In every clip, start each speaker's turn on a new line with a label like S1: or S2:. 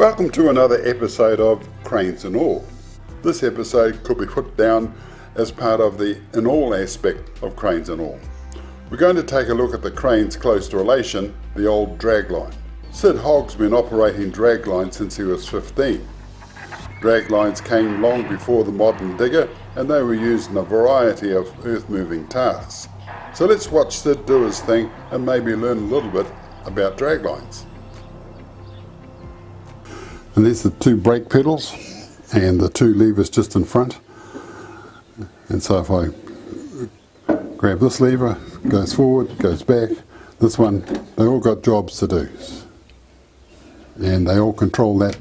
S1: Welcome to another episode of Cranes and All. This episode could be put down as part of the in all aspect of Cranes and All. We're going to take a look at the crane's close relation, the old dragline. Syd Hogg's been operating dragline since he was 15. Draglines came long before the modern digger and they were used in a variety of earth-moving tasks. So let's watch Syd do his thing and maybe learn a little bit about draglines. And there's the two brake pedals and the two levers just in front. And so if I grab this lever, it goes forward, goes back. This one, they all got jobs to do. And they all control that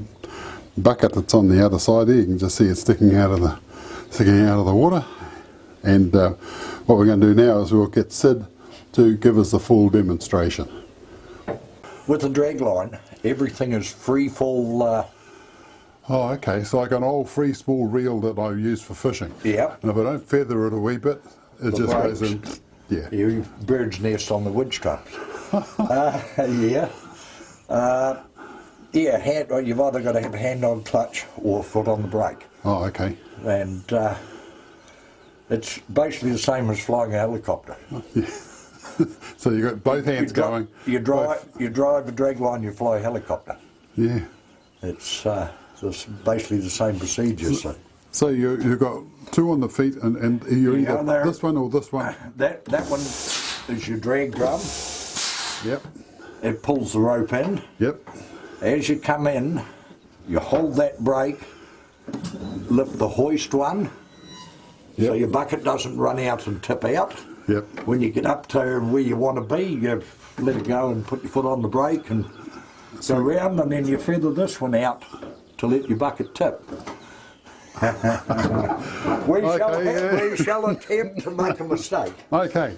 S1: bucket that's on the other side there. You can just see it sticking out of the water. And what we're going to do now is we'll get Syd to give us the full demonstration.
S2: With the dragline, everything is free fall.
S1: Oh, okay. So like an old free spool reel that I use for fishing.
S2: Yeah.
S1: And if I don't feather it a wee bit, it just goes in. Yeah.
S2: You bird's nest on the wood straps. Yeah. Yeah. You've either got to have a hand on clutch or a foot on the brake.
S1: Oh, okay.
S2: And it's basically the same as flying a helicopter.
S1: Yeah. So you got both hands going.
S2: You drive a dragline, you fly a helicopter.
S1: Yeah.
S2: It's basically the same procedure.
S1: So you've got two on the feet, and you're either this one or this one.
S2: That one is your drag drum.
S1: Yep.
S2: It pulls the rope in.
S1: Yep.
S2: As you come in, you hold that brake, lift the hoist one, so your bucket doesn't run out and tip out.
S1: Yep.
S2: When you get up to where you want to be, you let it go and put your foot on the brake and go round, and then you feather this one out to let your bucket tip. We shall attempt to make a mistake.
S1: Okay.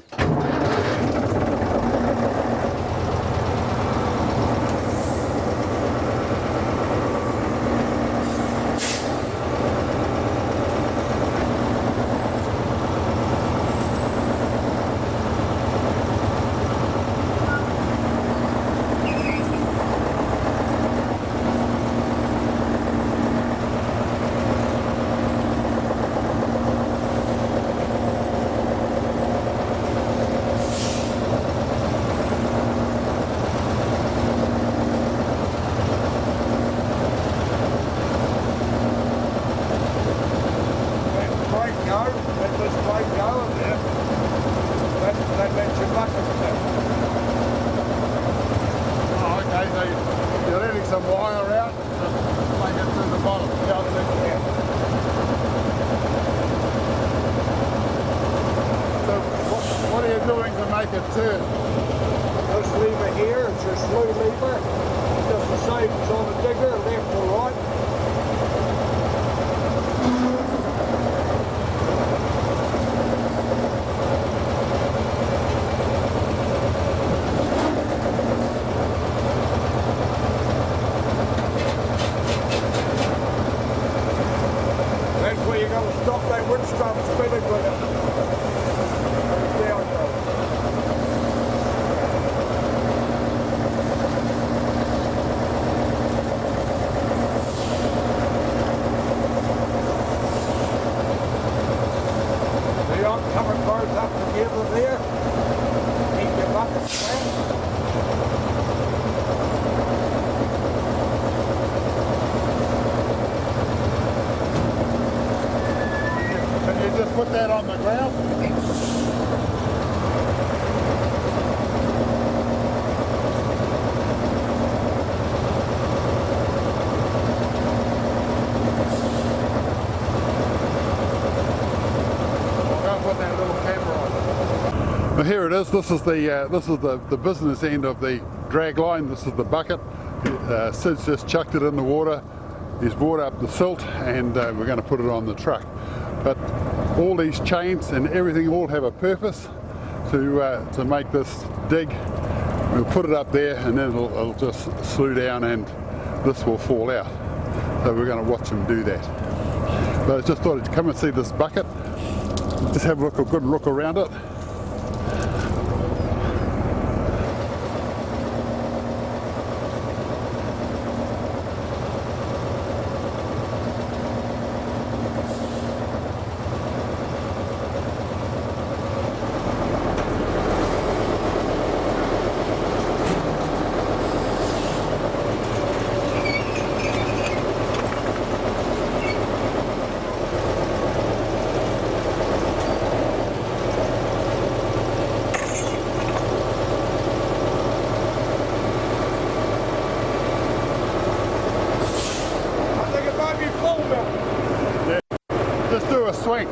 S1: You're letting some wire out and make it to the bottom. So what are you doing to make it turn?
S2: This lever here is your slew lever, just the same as on the digger, left or right. Stop that wood strap spinning with it. Down though. See, I'm coming both up together there. Keep your bucket flat.
S1: Just put that on the ground. Put that little camera on. Well, here it is. This is the business end of the drag line. This is the bucket. Syd's just chucked it in the water. He's brought up the silt, and we're going to put it on the truck. But all these chains and everything all have a purpose to make this dig. We'll put it up there, and then it'll just slew down, and this will fall out. So we're going to watch him do that. But I just thought I'd come and see this bucket. Just have a good look around it. swing.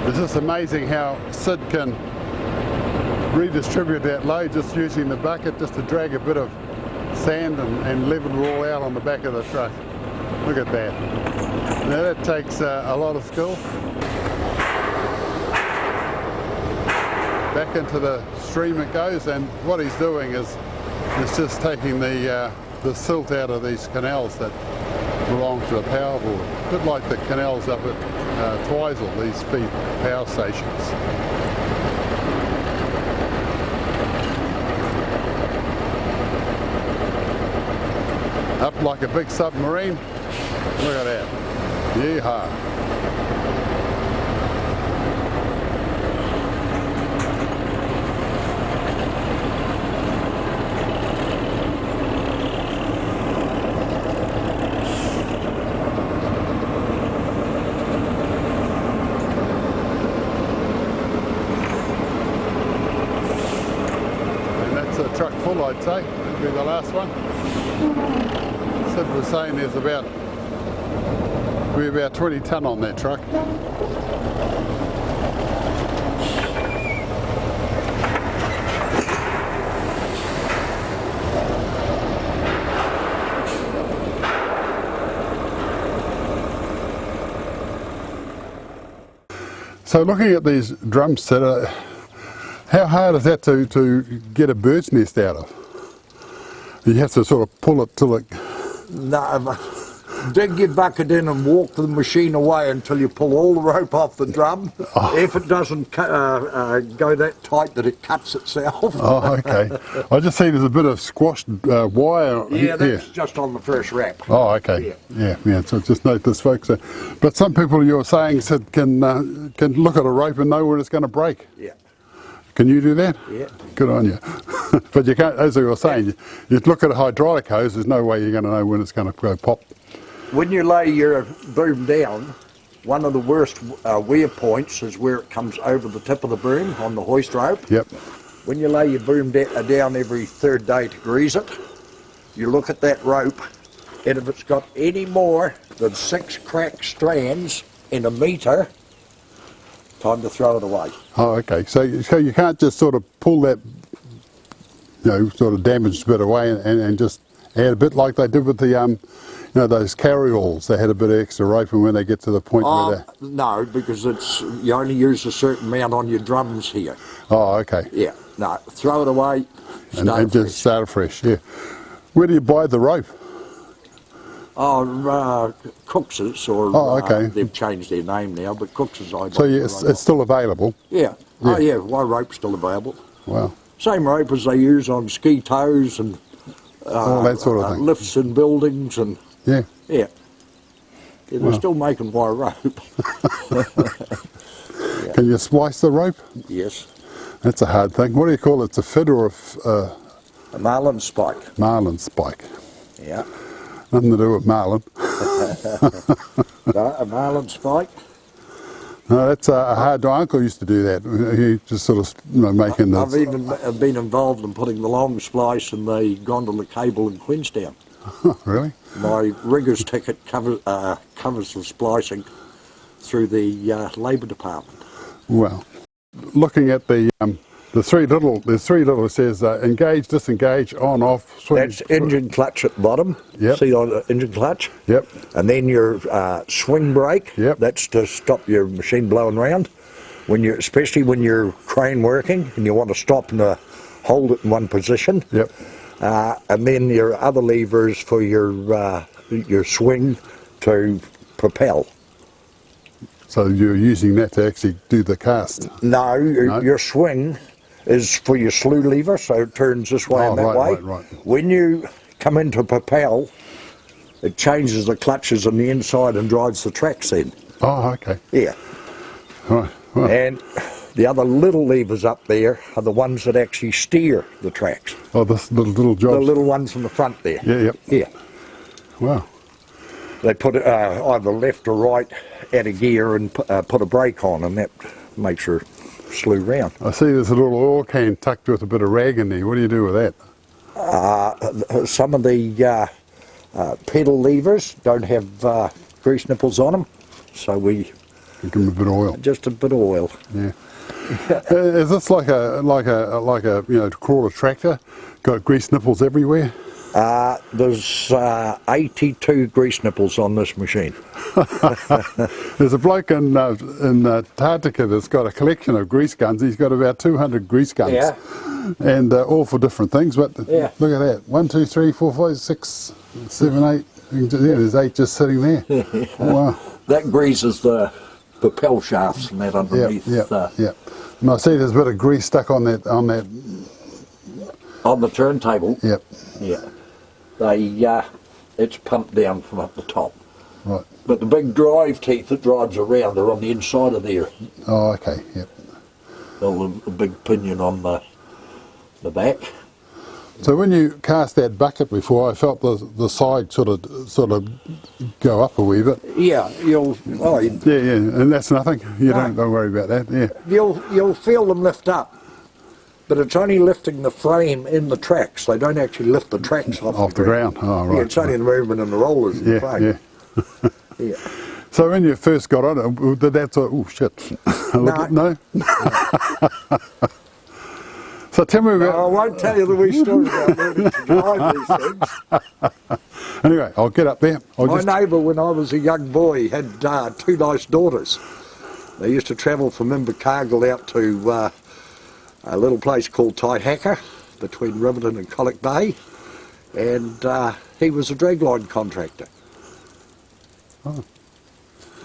S1: It's just amazing how Syd can redistribute that load just using the bucket just to drag a bit of sand and level it all out on the back of the truck. Look at that. Now that takes a lot of skill. Back into the stream it goes, and what he's doing is just taking the silt out of these canals that belong to the power board. A bit like the canals up at Twizel, these feed power stations. Up like a big submarine. Look at that. Yeehaw. A truck full, I'd say. That'd be the last one. Syd was saying there's about 20 tonne on that truck. So looking at these drums, Syd, how hard is that to get a bird's nest out of? You have to sort of pull it till it...
S2: No, dig your bucket in and walk the machine away until you pull all the rope off the drum. Oh. If it doesn't go that tight that it cuts itself.
S1: Oh, okay. I just see there's a bit of squashed wire.
S2: Yeah, that's just on the first wrap.
S1: Oh, okay. Yeah. So just note this, folks. But some people, you're saying, Syd, can look at a rope and know when it's going to break.
S2: Yeah.
S1: Can you do that?
S2: Yeah.
S1: Good on you. But you can't, as you were saying, you look at a hydraulic hose, there's no way you're going to know when it's going to go pop.
S2: When you lay your boom down, one of the worst wear points is where it comes over the tip of the boom on the hoist rope.
S1: Yep.
S2: When you lay your boom down every third day to grease it, you look at that rope, and if it's got any more than 6 cracked strands in a metre, time to throw it away.
S1: Oh, okay. So you can't just sort of pull that, sort of damaged bit away and just add a bit like they did with the, those carry-alls. They had a bit of extra rope, and when they get to the point where they...
S2: No, because you only use a certain amount on your drums here.
S1: Oh, okay.
S2: Yeah. No, throw it away,
S1: and just start afresh, yeah. Where do you buy the rope?
S2: Oh, Cooks's, or
S1: okay.
S2: They've changed their name now, but Cooks's I got.
S1: So it's still available?
S2: Yeah. Oh yeah, my rope's still available.
S1: Wow.
S2: Same rope as they use on ski tows and
S1: all that sort of thing.
S2: lifts in buildings and
S1: Yeah.
S2: Yeah. Yeah, they're still making wire rope.
S1: Can you splice the rope?
S2: Yes.
S1: That's a hard thing. What do you call it? It's a fid or
S2: A marlin spike.
S1: marlin spike?
S2: Yeah.
S1: Nothing to do with marlin.
S2: No, a marlin spike.
S1: No, that's a hard. My uncle used to do that. He just sort of, making the.
S2: I've even been involved in putting the long splice in the gondola cable in Queenstown.
S1: Really?
S2: My rigger's ticket covers the splicing through the Labour Department.
S1: Well, looking at the three little, it says engage, disengage, on, off, swing.
S2: That's engine clutch at the bottom.
S1: Yep.
S2: See on the engine clutch?
S1: Yep.
S2: And then your swing brake.
S1: Yep.
S2: That's to stop your machine blowing around. Especially when you're crane working and you want to stop and hold it in one position.
S1: Yep.
S2: And then your other levers for your swing to propel.
S1: So you're using that to actually do the cast.
S2: No, your swing is for your slew lever, so it turns this way and that way.
S1: Right.
S2: When you come into propel, it changes the clutches on the inside and drives the tracks in.
S1: Oh, okay.
S2: Yeah.
S1: Right. Well,
S2: And the other little levers up there are the ones that actually steer the tracks.
S1: oh, this little
S2: The
S1: jobs.
S2: little ones in the front there.
S1: Yeah, yep.
S2: Yeah.
S1: Wow.
S2: They put it either left or right at a gear and put a brake on, and that makes her slew round.
S1: I see there's a little oil can tucked with a bit of rag in there. What do you do with that?
S2: Some of the pedal levers don't have grease nipples on them, so we
S1: Give them a bit of oil.
S2: just a bit of oil.
S1: Yeah. Is this like a crawler tractor? Got grease nipples everywhere?
S2: There's 82 grease nipples on this machine.
S1: There's a bloke in Antarctica that's got a collection of grease guns. He's got about 200 grease guns.
S2: Yeah.
S1: And all for different things. But
S2: Yeah.
S1: look at that. 1, 2, 3, 4, 5, 6, 7, 8. Yeah, there's 8 just sitting there. Wow.
S2: That greases the propel shafts and that
S1: Yeah,
S2: underneath.
S1: yeah. And I see there's a bit of grease stuck on that.
S2: On the turntable.
S1: Yep.
S2: Yeah. It's pumped down from up the top.
S1: Right.
S2: But the big drive teeth that drives around are on the inside of there.
S1: Oh, okay. Yep.
S2: A big pinion on the back.
S1: So when you cast that bucket before, I felt the side sort of go up a wee bit.
S2: Yeah,
S1: Yeah, and that's nothing. You don't worry about that. Yeah.
S2: you'll feel them lift up, but it's only lifting the frame in the tracks. They don't actually lift the tracks off
S1: the ground. Oh, right.
S2: Yeah, it's only the movement in the rollers in the frame.
S1: Yeah.
S2: Yeah.
S1: So when you first got on it, did that sort of, oh shit. No? So tell me about...
S2: I won't tell you the wee story about learning to drive these things.
S1: Anyway, I'll get up there.
S2: My neighbour, when I was a young boy, had 2 nice daughters. They used to travel from Invercargill out to a little place called Taihaka, between Riverton and Colic Bay, and he was a dragline contractor.
S1: Oh.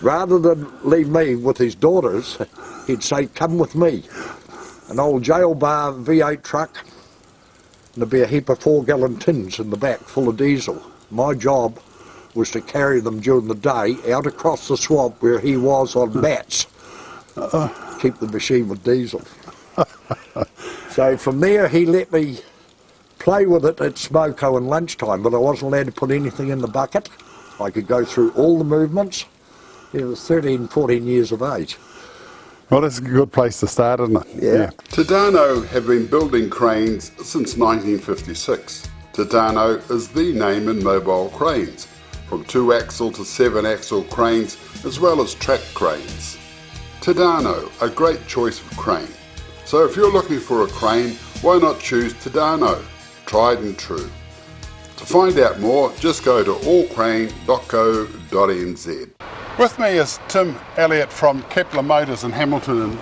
S2: Rather than leave me with his daughters, he'd say, come with me. An old jail bar V8 truck, and there'd be a heap of 4-gallon tins in the back full of diesel. My job was to carry them during the day out across the swamp where he was on mats, keep the machine with diesel. So from there he let me play with it at smoko and lunchtime, but I wasn't allowed to put anything in the bucket. I could go through all the movements. He was 13, 14 years of age.
S1: Well, that's a good place to start, isn't it?
S2: Yeah.
S1: Tadano have been building cranes since 1956. Tadano is the name in mobile cranes, from 2-axle to 7-axle cranes, as well as track cranes. Tadano, a great choice of crane. So if you're looking for a crane, why not choose Tadano? Tried and true. To find out more, just go to allcrane.co.nz. With me is Tim Elliott from Kepler Motors in Hamilton. And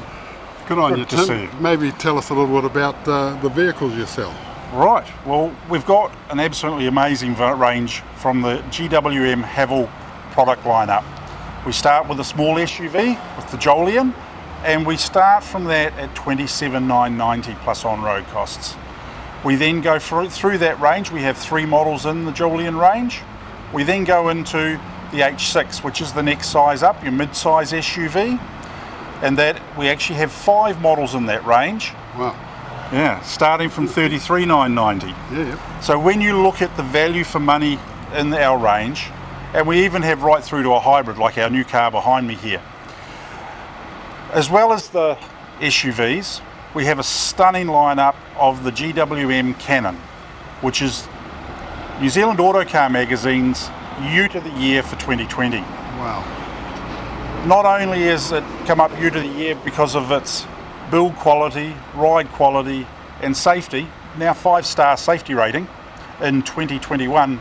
S1: good on you, Tim.
S3: See you.
S1: Maybe tell us a little bit about the vehicles you sell.
S3: Right, well, we've got an absolutely amazing range from the GWM Haval product lineup. We start with a small SUV with the Jolian, and we start from that at $27,990 plus on-road costs. We then go through that range. We have 3 models in the Jolian range. We then go into the H6, which is the next size up, your mid-size SUV, and that we actually have 5 models in that range.
S1: Wow.
S3: Yeah, starting from $33,990.
S1: Yeah.
S3: So when you look at the value for money in our range, and we even have right through to a hybrid like our new car behind me here. As well as the SUVs, we have a stunning lineup of the GWM Cannon, which is New Zealand Autocar Magazine's Ute of the Year for 2020.
S1: Wow.
S3: Not only has it come up Ute of the Year because of its build quality, ride quality and safety, now 5-star safety rating in 2021,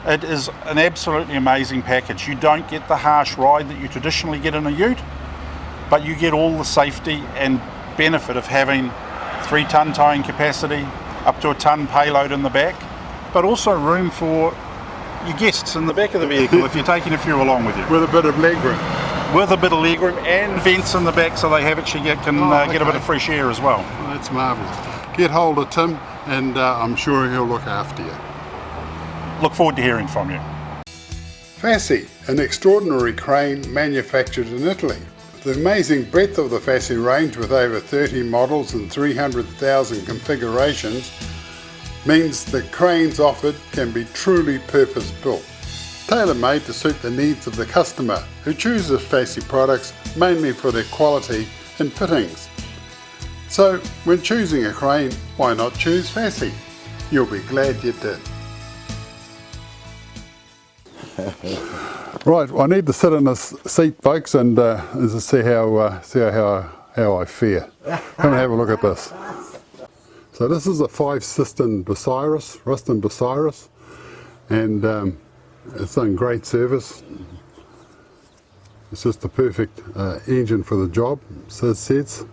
S3: it is an absolutely amazing package. You don't get the harsh ride that you traditionally get in a ute, but you get all the safety and benefit of having 3-ton towing capacity, up to a ton payload in the back, but also room for your guests in the back of the vehicle if you're taking a few along with you.
S1: With a bit of leg room.
S3: With a bit of legroom and vents in the back so they can get a bit of fresh air as well.
S1: Well, that's marvellous. Get hold of Tim and I'm sure he'll look after you.
S3: Look forward to hearing from you.
S1: Fassi, an extraordinary crane manufactured in Italy. The amazing breadth of the Fassi range with over 30 models and 300,000 configurations means the cranes offered can be truly purpose-built, tailor-made to suit the needs of the customer who chooses Fassi products mainly for their quality and fittings. So when choosing a crane, why not choose Fassi? You'll be glad you did. Right, I need to sit in this seat, folks, and see how I fare. Come and have a look at this. So this is a 5-piston Ruston Bucyrus, and it's done great service. It's just the perfect engine for the job, so it says.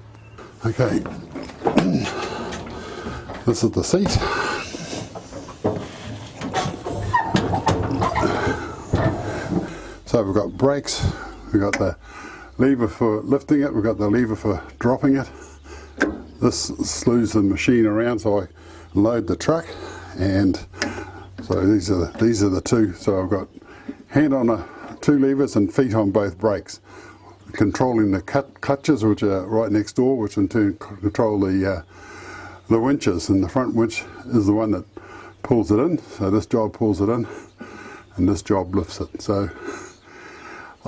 S1: Okay, this is the seat. So we've got brakes, we've got the lever for lifting it, we've got the lever for dropping it. This slews the machine around so I load the truck, and so these are the two. So I've got hand on 2 levers and feet on both brakes, controlling the clutches which are right next door, which in turn control the winches, and the front winch is the one that pulls it in. So this job pulls it in, and this job lifts it. So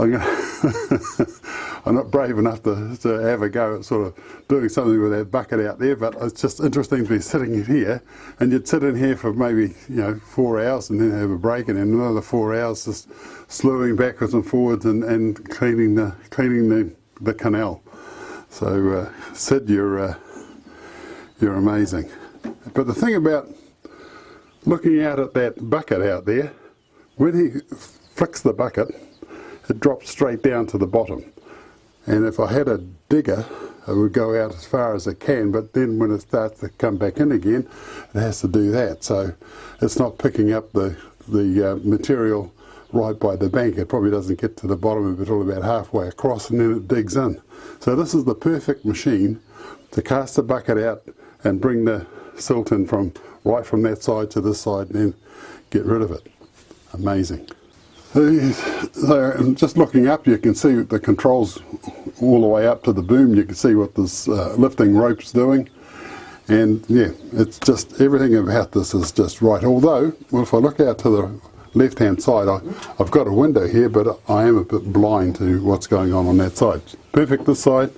S1: I'm not brave enough to have a go at sort of doing something with that bucket out there, but it's just interesting to be sitting here, and you'd sit in here for maybe 4 hours and then have a break, and then another 4 hours just slewing backwards and forwards and cleaning the canal. So Syd, you're amazing. But the thing about looking out at that bucket out there, when he flicks the bucket, it drops straight down to the bottom. And if I had a digger, it would go out as far as it can, but then when it starts to come back in again, it has to do that. So it's not picking up the material right by the bank. It probably doesn't get to the bottom of it until about halfway across, and then it digs in. So this is the perfect machine to cast the bucket out and bring the silt in right from that side to this side, and then get rid of it. Amazing. So just looking up, you can see the controls all the way up to the boom. You can see what this lifting rope's doing, and yeah, it's just everything about this is just right. Although, well, if I look out to the left-hand side, I've got a window here, but I am a bit blind to what's going on that side. Perfect this side,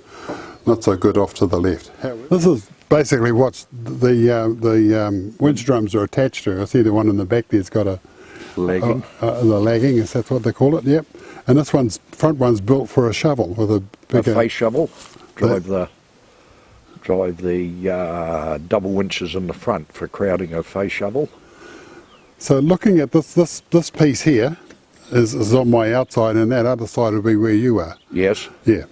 S1: not so good off to the left. This is basically what the winch drums are attached to. I see the one in the back there's got a
S2: Lagging.
S1: The lagging, is that what they call it? Yep. And this front one's built for a shovel with a bigger
S2: face shovel. Drive the double winches in the front for crowding a face shovel.
S1: So looking at this piece here is on my outside, and that other side will be where you are.
S2: Yes.
S1: Yeah.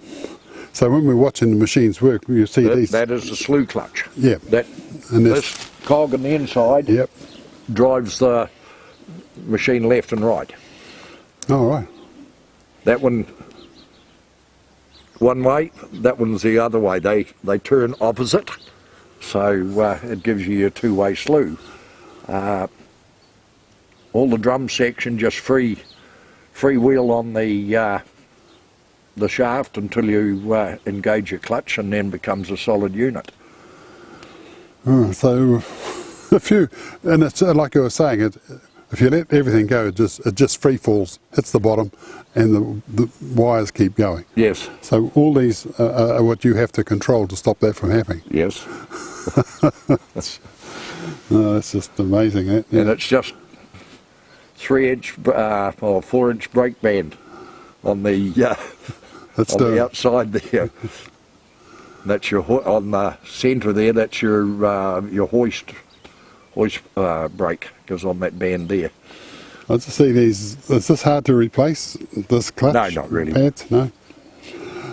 S1: So when we're watching the machines work, you see these.
S2: That is the slew clutch.
S1: Yeah.
S2: And this cog on the inside.
S1: Yep.
S2: Drives the machine left and right.
S1: All right.
S2: That one way, that one's the other way. They turn opposite, so it gives you a two-way slew. all the drum section just free wheel on the shaft until you engage your clutch, and then becomes a solid unit.
S1: So if you, and it's like I was saying, if you let everything go, it just free falls, hits the bottom, and the wires keep going.
S2: Yes.
S1: So all these are what you have to control to stop that from happening.
S2: Yes.
S1: That's just amazing. Yeah.
S2: And it's just 3-inch or 4-inch brake band on the outside there. That's your on the centre there. That's your hoist brake goes on that band there.
S1: I just see these. Is this hard to replace? This clutch?
S2: No, not really.
S1: Pads? No.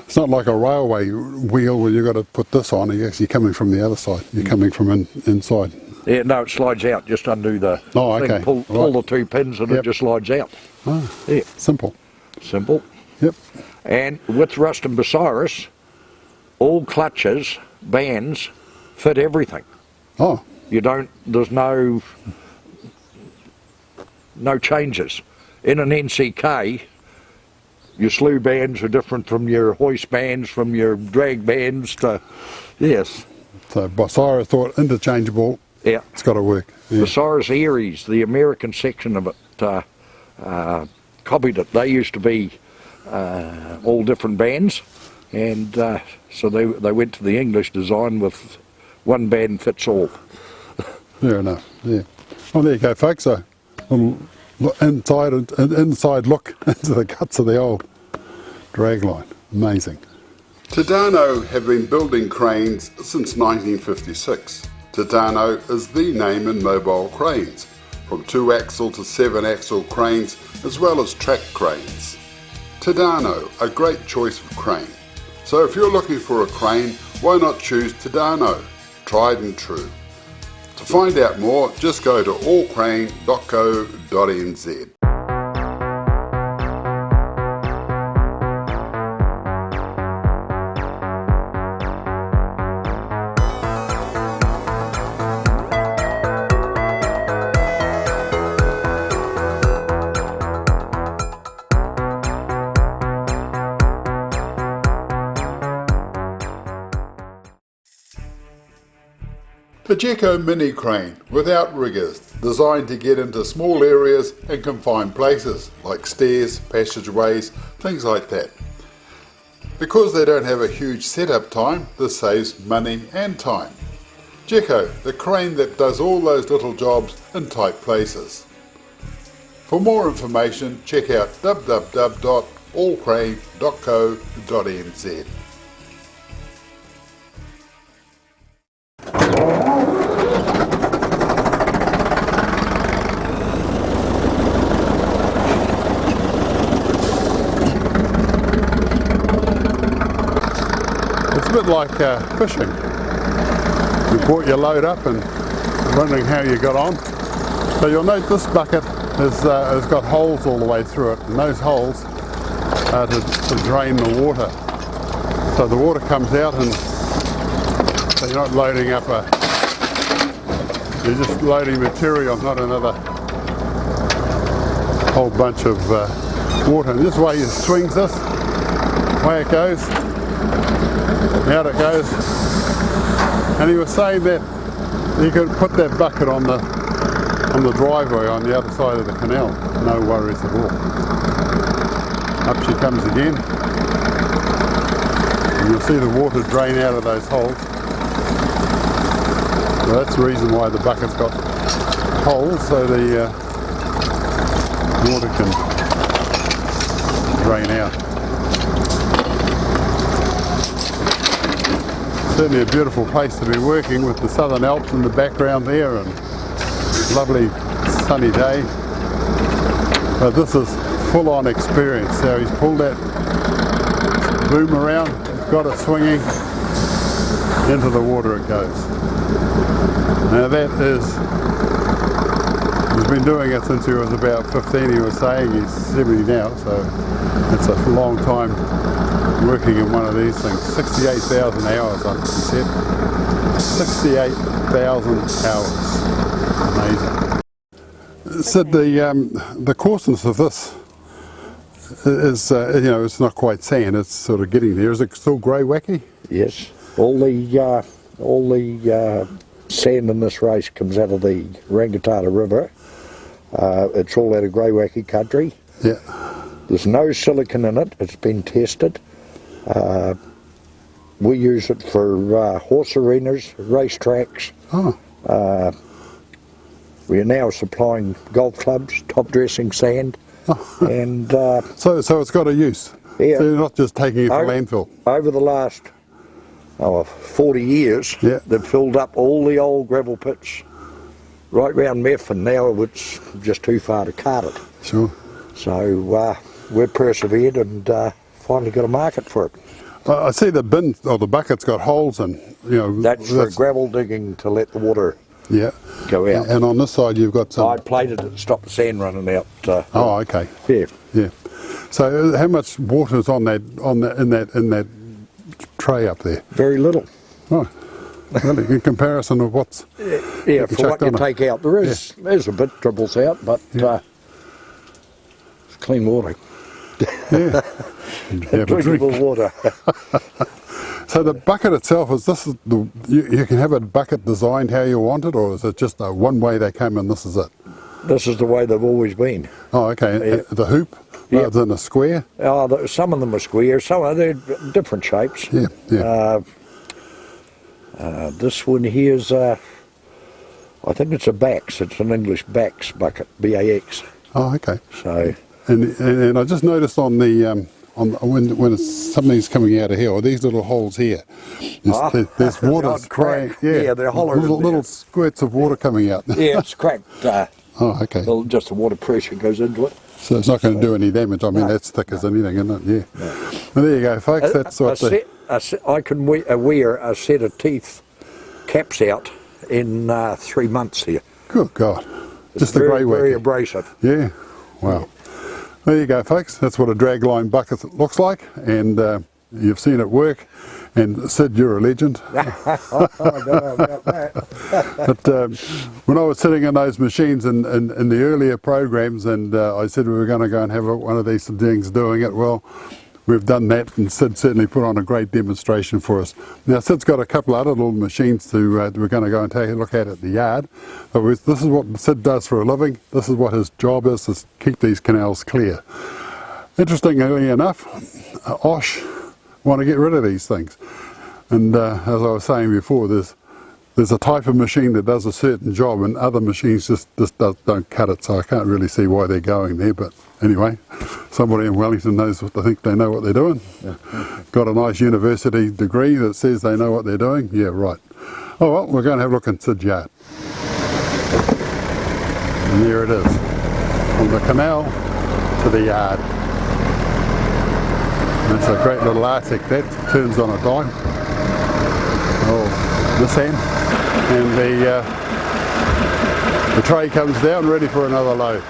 S1: It's not like a railway wheel where you've got to put this on. You're actually coming from the other side. You're coming from inside.
S2: Yeah, no, it slides out. Just undo the thing. Pull the 2 pins and it just slides out.
S1: Oh,
S2: yeah.
S1: Simple.
S2: Simple.
S1: Yep.
S2: And with Rust and Bucyrus, all clutches, bands, fit everything.
S1: Oh.
S2: You don't, there's no changes. In an NCK, your slew bands are different from your hoist bands, from your drag bands to, yes.
S1: So Bucyrus thought interchangeable.
S2: Yeah.
S1: It's got to work. Yeah.
S2: Bucyrus Aries, the American section of it, copied it. They used to be all different bands, and so they went to the English design with one band fits all.
S1: Fair enough. Yeah. Well, there you go, folks. So, inside look into the guts of the old dragline. Amazing. Tadano have been building cranes since 1956. Tadano is the name in mobile cranes, from 2-axle to 7-axle cranes, as well as track cranes. Tadano, a great choice of crane. So if you're looking for a crane, why not choose Tadano? Tried and true. To find out more, just go to allcrane.co.nz. The Gecko mini crane without riggers, designed to get into small areas and confined places like stairs, passageways, things like that. Because they don't have a huge setup time, this saves money and time. Gecko, the crane that does all those little jobs in tight places. For more information, check out www.allcrane.co.nz. It's a bit like fishing. You brought your load up and wondering how you got on. So you'll note this bucket has got holes all the way through it, and those holes are to drain the water. So the water comes out, and so you're not loading up you're just loading material, not another whole bunch of water. And this way you swings this, away it goes. Out it goes. And he was saying that you could put that bucket on the driveway on the other side of the canal. No worries at all. Up she comes again. And you'll see the water drain out of those holes. So that's the reason why the bucket's got holes, so the water can drain out. Certainly a beautiful place to be working with the Southern Alps in the background there, and lovely sunny day. But this is full-on experience. So he's pulled that boom around, he's got it swinging, into the water it goes. Now that is, he's been doing it since he was about 15, he was saying. He's 70 now, so it's a long time working in one of these things. 68,000 hours, I think he said. 68,000 hours. Amazing. Sid, the coarseness of this is, you know, it's not quite sand. It's sort of getting there. Is it still grey wacky?
S2: Yes. All the sand in this race comes out of the Rangitata River. It's all out of grey wacky country.
S1: Yeah.
S2: There's no silicon in it. It's been tested. We use it for horse arenas, race tracks.
S1: Oh.
S2: We are now supplying golf clubs, top dressing sand, and
S1: So it's got a use.
S2: Yeah.
S1: So you're not just taking it for landfill.
S2: over the last 40 years,
S1: Yeah.
S2: they've filled up all the old gravel pits right round Meth, and now it's just too far to cart it.
S1: Sure.
S2: So we've persevered and finally got a market for it.
S1: I see the bin or the bucket's got holes in. You know.
S2: That's for gravel digging to let the water
S1: Yeah.
S2: go out.
S1: And on this side you've got some.
S2: I plated it to stop the sand running out.
S1: Oh, okay.
S2: Yeah.
S1: Yeah. So how much water is in that tray up there?
S2: Very little.
S1: Oh, really? In comparison of what's
S2: Yeah, for what
S1: chucked
S2: you
S1: on it.
S2: take out, there's a bit dribbles out, but it's clean water.
S1: Yeah. Yeah, but
S2: Drinkable
S1: drink.
S2: water.
S1: So the bucket itself you can have a bucket designed how you want it, or is it just one way they came and this is it?
S2: This is the way they've always been.
S1: Oh, okay.
S2: Yeah.
S1: The hoop rather than a square.
S2: Some of them are square, some are they're different shapes.
S1: Yeah. Yeah.
S2: This one here's, I think it's a Bax. It's an English Bax bucket, B-A-X.
S1: Oh, okay.
S2: So
S1: And I just noticed on the when something's coming out of here, or these little holes here, there's water
S2: odd
S1: spraying.
S2: crack. Yeah, they're hollow in there.
S1: Little squirts of water coming out.
S2: yeah, it's cracked.
S1: Oh, okay.
S2: Just the water pressure goes into it.
S1: So it's not going to do any damage. I mean,
S2: No.
S1: that's thick as anything, isn't it? Yeah. Well, there you go, folks. That's what
S2: I can wear a set of teeth caps out in 3 months here.
S1: Good God. Just the
S2: very,
S1: grey
S2: very
S1: wacky.
S2: abrasive.
S1: Yeah. Wow. There you go, folks. That's what a dragline bucket looks like, and you've seen it work. And Syd, you're a legend.
S2: I don't know about that.
S1: But when I was sitting in those machines in the earlier programs, and I said we were going to go and have one of these things doing it, well, we've done that, and Syd certainly put on a great demonstration for us. Now, Syd's got a couple of other little machines we're going to go and take a look at the yard. But this is what Syd does for a living. This is what his job is to keep these canals clear. Interestingly enough, Osh want to get rid of these things. And as I was saying before, there's a type of machine that does a certain job, and other machines just don't cut it, so I can't really see why they're going there. But anyway, somebody in Wellington knows what they think they know what they're doing. Got a nice university degree that says they know what they're doing. Yeah, right. Oh well, we're going to have a look in Syd's yard. And there it is, from the canal to the yard. That's a great little Arctic that turns on a dime. Oh, this end, and the tray comes down ready for another load.